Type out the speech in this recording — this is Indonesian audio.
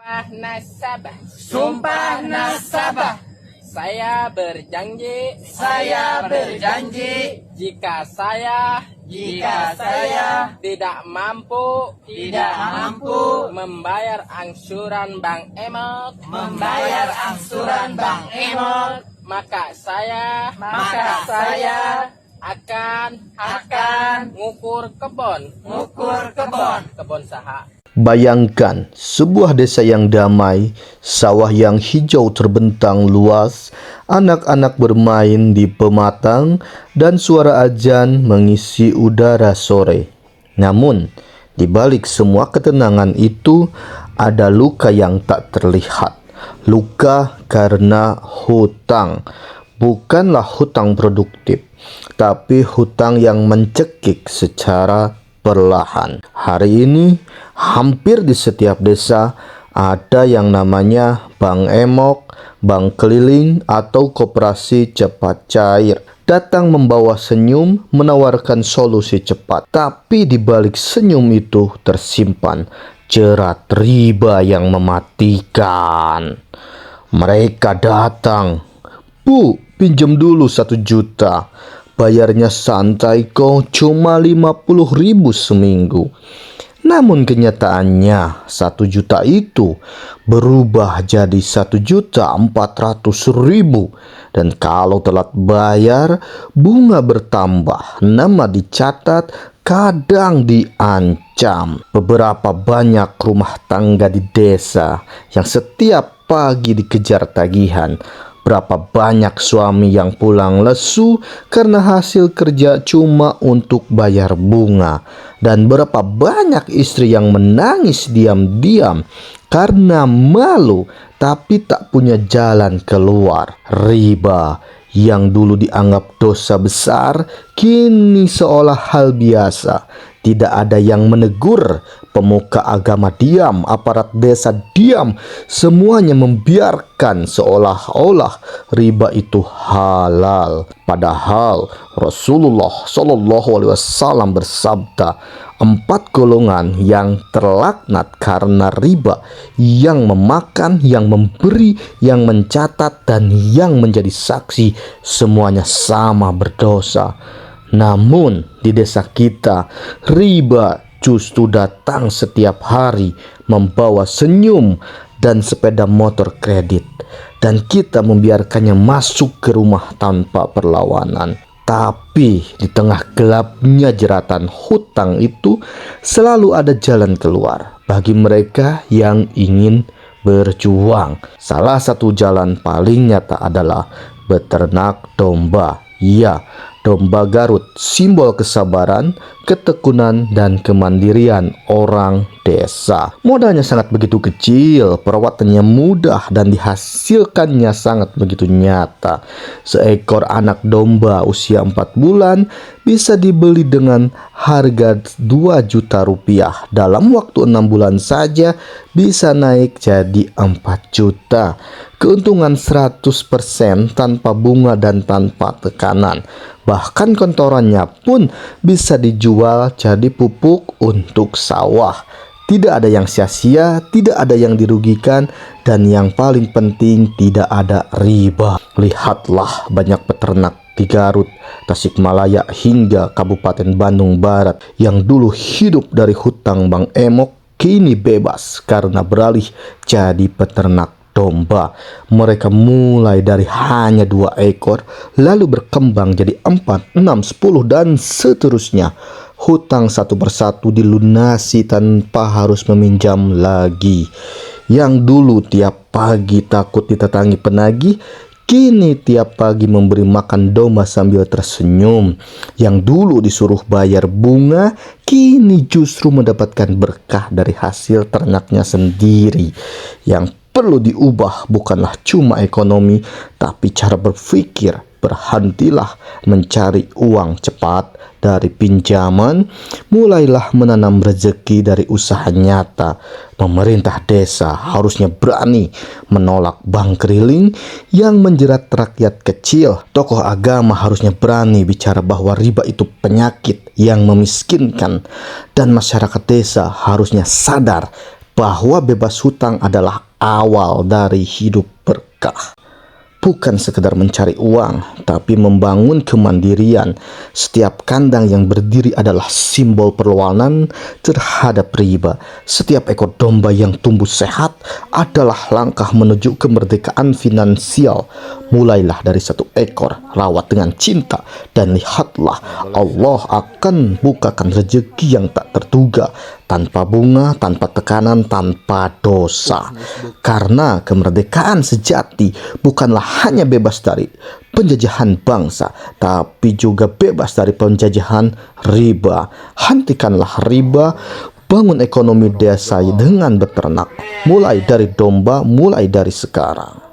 Nasabah. Sumpah nasabah. Saya berjanji jika saya tidak mampu membayar angsuran Bank Emok, maka saya akan ngukur kebon saha. Bayangkan sebuah desa yang damai, sawah yang hijau terbentang luas, anak-anak bermain di pematang, dan suara azan mengisi udara sore. Namun, di balik semua ketenangan itu, ada luka yang tak terlihat. Luka karena hutang. Bukanlah hutang produktif, tapi hutang yang mencekik secara perlahan. Hari ini, hampir di setiap desa ada yang namanya Bank Emok, bank keliling, atau koperasi cepat cair. Datang membawa senyum, menawarkan solusi cepat. Tapi di balik senyum itu tersimpan jerat riba yang mematikan. Mereka datang, "Bu, pinjam dulu 1 juta. Bayarnya santai kok, cuma 50.000 seminggu." Namun kenyataannya 1 juta itu berubah jadi 1.400.000. Dan kalau telat bayar, bunga bertambah, nama dicatat, kadang diancam. Beberapa banyak rumah tangga di desa yang setiap pagi dikejar tagihan. Berapa banyak suami yang pulang lesu karena hasil kerja cuma untuk bayar bunga. Dan berapa banyak istri yang menangis diam-diam karena malu tapi tak punya jalan keluar. Riba yang dulu dianggap dosa besar kini seolah hal biasa. Tidak ada yang menegur, pemuka agama diam, aparat desa diam, semuanya membiarkan seolah-olah riba itu halal. Padahal Rasulullah SAW bersabda, 4 golongan yang terlaknat karena riba, yang memakan, yang memberi, yang mencatat, dan yang menjadi saksi, semuanya sama berdosa. Namun di desa kita, riba justru datang setiap hari membawa senyum dan sepeda motor kredit, dan kita membiarkannya masuk ke rumah tanpa perlawanan. Tapi di tengah gelapnya jeratan hutang itu selalu ada jalan keluar bagi mereka yang ingin berjuang. Salah satu jalan paling nyata adalah beternak domba. Ya, domba Garut, simbol kesabaran, ketekunan, dan kemandirian orang desa. Modalnya sangat begitu kecil, perawatannya mudah, dan dihasilkannya sangat begitu nyata. Seekor anak domba usia 4 bulan bisa dibeli dengan harga 2 juta rupiah. Dalam waktu 6 bulan saja bisa naik jadi 4 juta. Keuntungan 100% tanpa bunga dan tanpa tekanan. Bahkan kotorannya pun bisa dijual jadi pupuk untuk sawah. Tidak ada yang sia-sia, tidak ada yang dirugikan, dan yang paling penting tidak ada riba. Lihatlah banyak peternak di Garut, Tasikmalaya, hingga Kabupaten Bandung Barat yang dulu hidup dari hutang Bank Emok kini bebas karena beralih jadi peternak domba. Mereka mulai dari hanya 2 ekor, lalu berkembang jadi 4, 6, 10, dan seterusnya. Hutang satu persatu dilunasi tanpa harus meminjam lagi. Yang dulu tiap pagi takut ditatangi penagih, kini tiap pagi memberi makan domba sambil tersenyum. Yang dulu disuruh bayar bunga, kini justru mendapatkan berkah dari hasil ternaknya sendiri. Yang perlu diubah bukanlah cuma ekonomi, tapi cara berpikir. Berhentilah mencari uang cepat dari pinjaman, mulailah menanam rezeki dari usaha nyata. Pemerintah desa harusnya berani menolak bank keliling yang menjerat rakyat kecil. Tokoh agama harusnya berani bicara bahwa riba itu penyakit yang memiskinkan. Dan masyarakat desa harusnya sadar bahwa bebas hutang adalah awal dari hidup berkah. Bukan sekedar mencari uang, tapi membangun kemandirian. Setiap kandang yang berdiri adalah simbol perlawanan terhadap riba. Setiap ekor domba yang tumbuh sehat adalah langkah menuju kemerdekaan finansial. Mulailah dari satu ekor, rawat dengan cinta, dan lihatlah Allah akan bukakan rezeki yang tak terduga, tanpa bunga, tanpa tekanan, tanpa dosa. Karena kemerdekaan sejati bukanlah hanya bebas dari penjajahan bangsa, tapi juga bebas dari penjajahan riba. Hentikanlah riba, bangun ekonomi desa dengan beternak, mulai dari domba, mulai dari sekarang.